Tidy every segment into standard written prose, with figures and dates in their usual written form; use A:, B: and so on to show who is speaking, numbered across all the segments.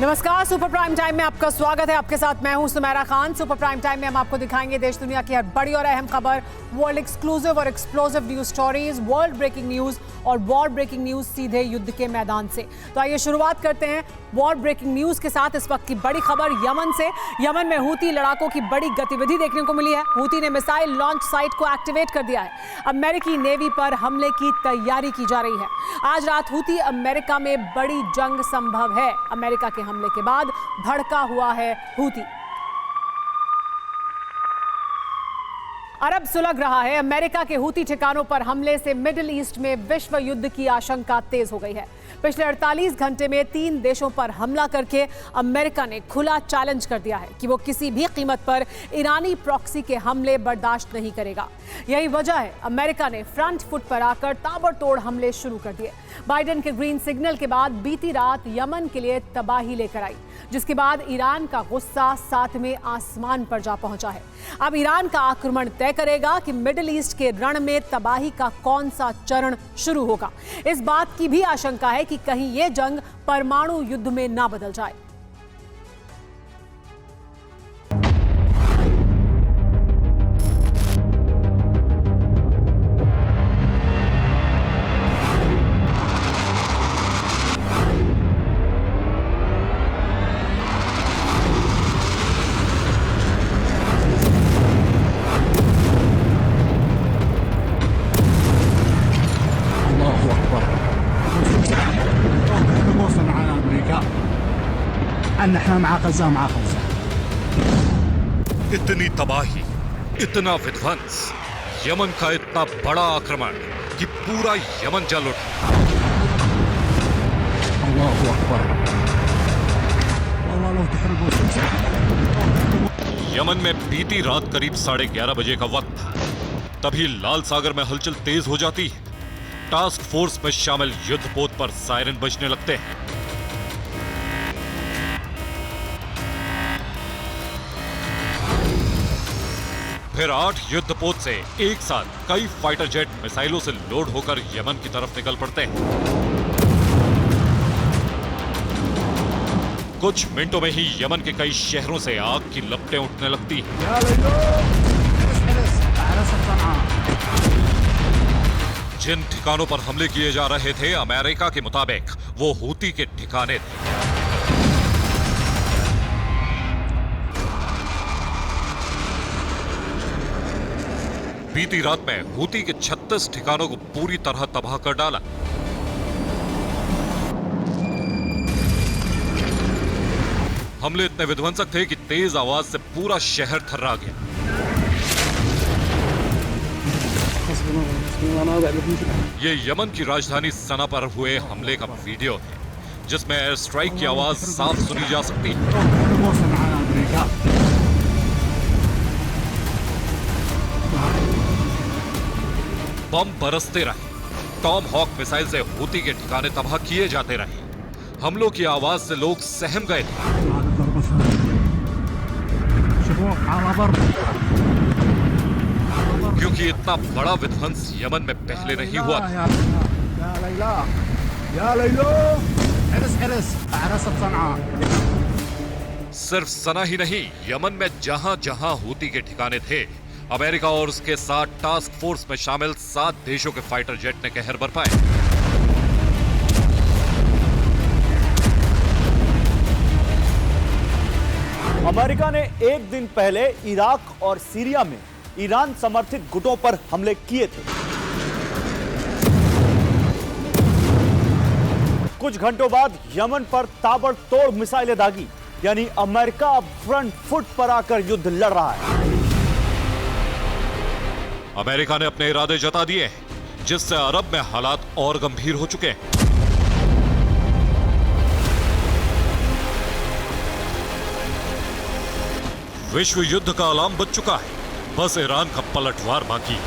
A: नमस्कार, super prime time में आपका स्वागत है। आपके साथ मैं हूं Sumera Khan. Super prime time में हम आपको दिखाएंगे देश दुनिया की हर बड़ी और अहम खबर, वर्ल्ड एक्सक्लूसिव और explosive news stories, world breaking news और वॉर ब्रेकिंग न्यूज सीधे युद्ध के मैदान से। तो आइए शुरुआत करते हैं वॉर ब्रेकिंग न्यूज के साथ। इस वक्त की बड़ी खबर यमन से। यमन में हूती लड़ाकों की बड़ी गतिविधि देखने को मिली है। हूती ने मिसाइल लॉन्च साइट को एक्टिवेट कर दिया है। अमेरिकी नेवी पर हमले की तैयारी की जा रही है। आज रात हूती अमेरिका में बड़ी जंग संभव है। अमेरिका के हमले के बाद भड़का हुआ है हूती। अरब सुलग रहा है। अमेरिका के हूती ठिकानों पर हमले से मिडिल ईस्ट में विश्व युद्ध की आशंका तेज हो गई है। पिछले 48 घंटे में 3 देशों पर हमला करके अमेरिका ने खुला चैलेंज कर दिया है कि वो किसी भी कीमत पर ईरानी प्रॉक्सी के हमले बर्दाश्त नहीं करेगा। यही वजह है अमेरिका ने फ्रंट फुट पर आकर ताबड़तोड़ हमले शुरू कर दिए। बाइडेन के ग्रीन सिग्नल के बाद बीती रात यमन के लिए तबाही लेकर आई, जिसके बाद ईरान का गुस्सा 7वें आसमान पर जा पहुंचा है। अब ईरान का आक्रमण तय करेगा कि मिडिल ईस्ट के रण में तबाही का कौन सा चरण शुरू होगा। इस बात की भी आशंका है कि कहीं ये जंग परमाणु युद्ध में ना बदल जाए।
B: इतनी तबाही, इतना विध्वंस, यमन का इतना बड़ा आक्रमण कि पूरा यमन जल उठा। यमन में बीती रात करीब 11:30 बजे का वक्त था। तभी लाल सागर में हलचल तेज हो जाती है। टास्क फोर्स में शामिल युद्धपोत पर सायरन बजने लगते हैं। फिर 8 युद्धपोत से एक साथ कई फाइटर जेट मिसाइलों से लोड होकर यमन की तरफ निकल पड़ते हैं। कुछ मिनटों में ही यमन के कई शहरों से आग की लपटें उठने लगती हैं। जिन ठिकानों पर हमले किए जा रहे थे, अमेरिका के मुताबिक वो हूती के ठिकाने थे। बीती रात में हूती के 36 ठिकानों को पूरी तरह तबाह कर डाला। हमले इतने विध्वंसक थे कि तेज आवाज से पूरा शहर थर्रा गया। ये यमन की राजधानी सना पर हुए हमले का वीडियो है, जिसमें एयर स्ट्राइक की आवाज साफ सुनी जा सकती है। बम बरसते रहे। टॉम हॉक मिसाइल से हूती के ठिकाने तबाह किए जाते रहे। हमलों की आवाज से लोग सहम गए थे। क्योंकि इतना बड़ा विध्वंस यमन में पहले नहीं हुआ था। सिर्फ सना ही नहीं, यमन में जहां जहां हूती के ठिकाने थे, अमेरिका और उसके साथ टास्क फोर्स में शामिल 7 देशों के फाइटर जेट ने कहर बरपाए।
C: अमेरिका ने एक दिन पहले इराक और सीरिया में ईरान समर्थित गुटों पर हमले किए थे। कुछ घंटों बाद यमन पर ताबड़तोड़ मिसाइलें दागी, यानी अमेरिका अब फ्रंट फुट पर आकर युद्ध लड़ रहा है।
B: अमेरिका ने अपने इरादे जता दिए हैं, जिससे अरब में हालात और गंभीर हो चुके हैं। विश्व युद्ध का अलार्म बज चुका है। बस ईरान का पलटवार बाकी है।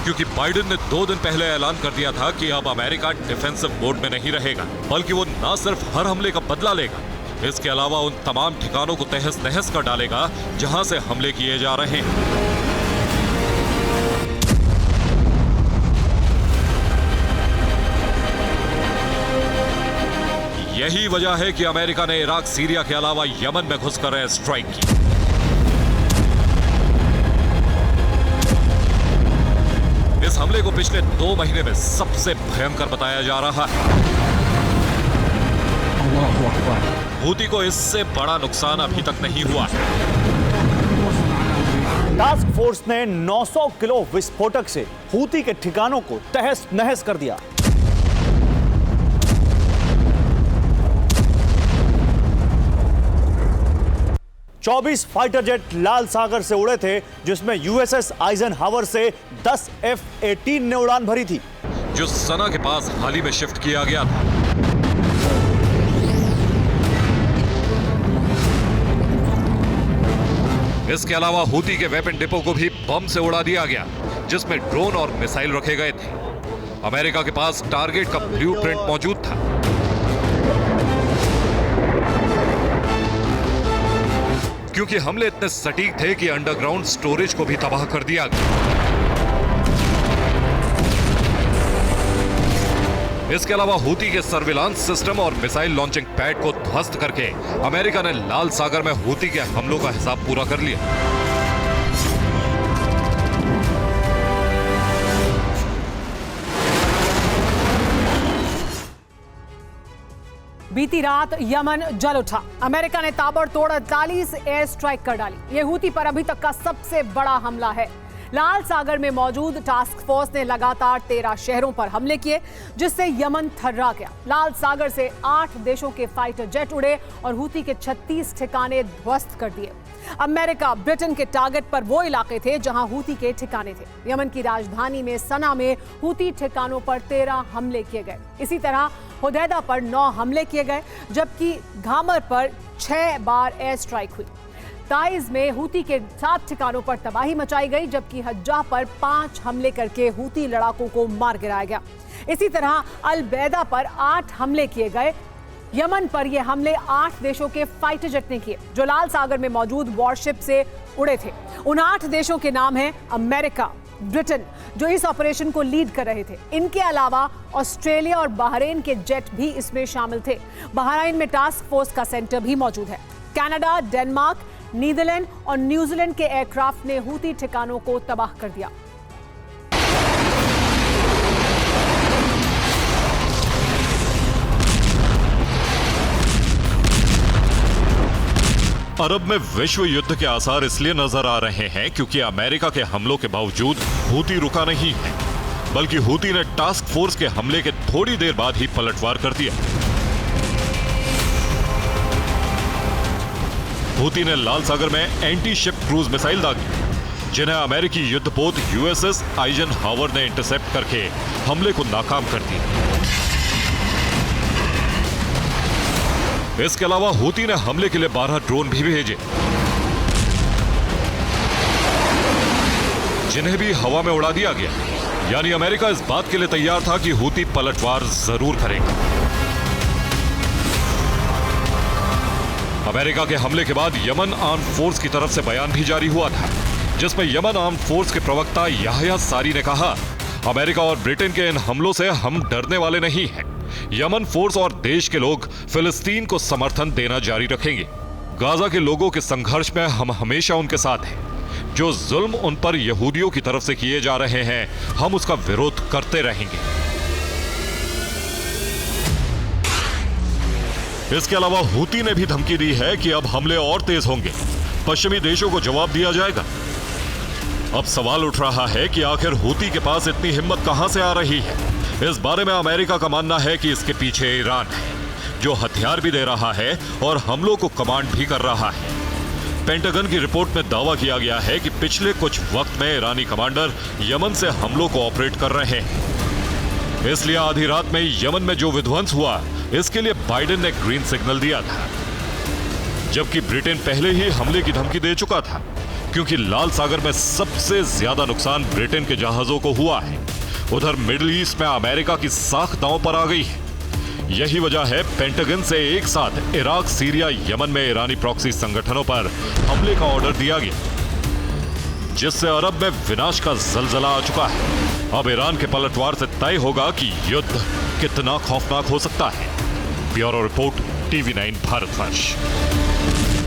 B: क्योंकि बाइडेन ने 2 दिन पहले ऐलान कर दिया था कि अब अमेरिका डिफेंसिव मोड में नहीं रहेगा, बल्कि वो न सिर्फ हर हमले का बदला लेगा, इसके अलावा उन तमाम ठिकानों को तहस नहस कर डालेगा जहां से हमले किए जा रहे हैं। यही वजह है कि अमेरिका ने इराक, सीरिया के अलावा यमन में घुसकर एयर स्ट्राइक की। इस हमले को पिछले 2 महीने में सबसे भयंकर बताया जा रहा है। हूती को इससे बड़ा नुकसान अभी तक नहीं हुआ है।
C: टास्क फोर्स ने 900 किलो विस्फोटक से हूती के ठिकानों को तहस नहस कर दिया। चौबीस फाइटर जेट लाल सागर से उड़े थे, जिसमें यूएसएस आइजनहावर से 10 F-18 ने उड़ान भरी थी,
B: जो सना के पास हाल ही में शिफ्ट किया गया था। इसके अलावा हूती के वेपन डिपो को भी बम से उड़ा दिया गया, जिसमें ड्रोन और मिसाइल रखे गए थे। अमेरिका के पास टारगेट का ब्लूप्रिंट मौजूद था। क्योंकि हमले इतने सटीक थे कि अंडरग्राउंड स्टोरेज को भी तबाह कर दिया गया। इसके अलावा हूती के सर्विलांस सिस्टम और मिसाइल लॉन्चिंग पैड को ध्वस्त करके अमेरिका ने लाल सागर में हूती के हमलों का हिसाब पूरा कर लिया।
A: बीती रात यमन जल उठा। अमेरिका ने ताबड़तोड़ 48 एयर स्ट्राइक कर डाली। यह हूती पर अभी तक का सबसे बड़ा हमला है। लाल सागर में मौजूद टास्क फोर्स ने लगातार 13 शहरों पर हमले किए, जिससे यमन थर्रा गया। लाल सागर से 8 देशों के फाइटर जेट उड़े और हूती के 36 ठिकाने ध्वस्त कर दिए। अमेरिका, ब्रिटेन के टारगेट पर वो इलाके थे जहां हूती के ठिकाने थे। यमन की राजधानी में सना में हूती ठिकानों पर 13 हमले किए गए। इसी तरह हुदैदा पर 9 हमले किए गए, जबकि घामर पर 6 बार एयर स्ट्राइक हुई। ताइज में हूती के 7 ठिकानों पर तबाही मचाई गई, जबकि हज्जा पर 5 हमले करके हूती लड़ाकों को मार गिराया गया। इसी तरह अल-बैदा पर 8 हमले किए गए। यमन पर यह हमले 8 देशों के फाइटर जेट ने किए, जो लाल सागर में मौजूद वॉरशिप से उड़े थे। उन 8 देशों के नाम हैं अमेरिका, ब्रिटेन, जो इस ऑपरेशन को लीड कर रहे थे। इनके अलावा ऑस्ट्रेलिया और बहरीन के जेट भी इसमें शामिल थे। बहरीन में टास्क फोर्स का सेंटर भी मौजूद है। कनाडा, डेनमार्क, नीदरलैंड और न्यूजीलैंड के एयरक्राफ्ट ने हूती ठिकानों को तबाह कर दिया।
B: अरब में विश्व युद्ध के आसार इसलिए नजर आ रहे हैं क्योंकि अमेरिका के हमलों के बावजूद हूती रुका नहीं है, बल्कि हूती ने टास्क फोर्स के हमले के थोड़ी देर बाद ही पलटवार कर दिया। हूती ने लाल सागर में एंटी शिप क्रूज मिसाइल दागी, जिन्हें अमेरिकी युद्धपोत यूएसएस आइजनहावर ने इंटरसेप्ट करके हमले को नाकाम कर दिया। इसके अलावा हूती ने हमले के लिए 12 ड्रोन भी भेजे, जिन्हें भी हवा में उड़ा दिया गया। यानी अमेरिका इस बात के लिए तैयार था कि हूती पलटवार जरूर करेगा। अमेरिका के हमले के बाद यमन आर्म्ड फोर्स की तरफ से बयान भी जारी हुआ था, जिसमें यमन आर्म्ड फोर्स के प्रवक्ता याह्या सारी ने कहा, अमेरिका और ब्रिटेन के इन हमलों से हम डरने वाले नहीं हैं। यमन फोर्स और देश के लोग फिलिस्तीन को समर्थन देना जारी रखेंगे। गाजा के लोगों के संघर्ष में हम हमेशा उनके साथ हैं। जो जुल्म उन पर यहूदियों की तरफ से किए जा रहे हैं, हम उसका विरोध करते रहेंगे। इसके अलावा हूती ने भी धमकी दी है कि अब हमले और तेज होंगे, पश्चिमी देशों को जवाब दिया जाएगा। अब सवाल उठ रहा है कि आखिर हूती के पास इतनी हिम्मत कहां से आ रही है। इस बारे में अमेरिका का मानना है कि इसके पीछे ईरान है, जो हथियार भी दे रहा है और हमलों को कमांड भी कर रहा है। पेंटागन की रिपोर्ट में दावा किया गया है कि पिछले कुछ वक्त में ईरानी कमांडर यमन से हमलों को ऑपरेट कर रहे हैं। इसलिए आधी रात में यमन में जो विध्वंस हुआ, इसके लिए बाइडेन ने ग्रीन सिग्नल दिया था, जबकि ब्रिटेन पहले ही हमले की धमकी दे चुका था, क्योंकि लाल सागर में सबसे ज्यादा नुकसान ब्रिटेन के जहाजों को हुआ है। उधर मिडिल ईस्ट में अमेरिका की साख दांव पर आ गई है। यही वजह है पेंटागन से एक साथ इराक, सीरिया, यमन में ईरानी प्रॉक्सी संगठनों पर हमले का ऑर्डर दिया गया, जिससे अरब में विनाश का जलजला आ चुका है। अब ईरान के पलटवार से तय होगा कि युद्ध कितना खौफनाक हो सकता है। Bureau report, TV9 Bharatvarsh.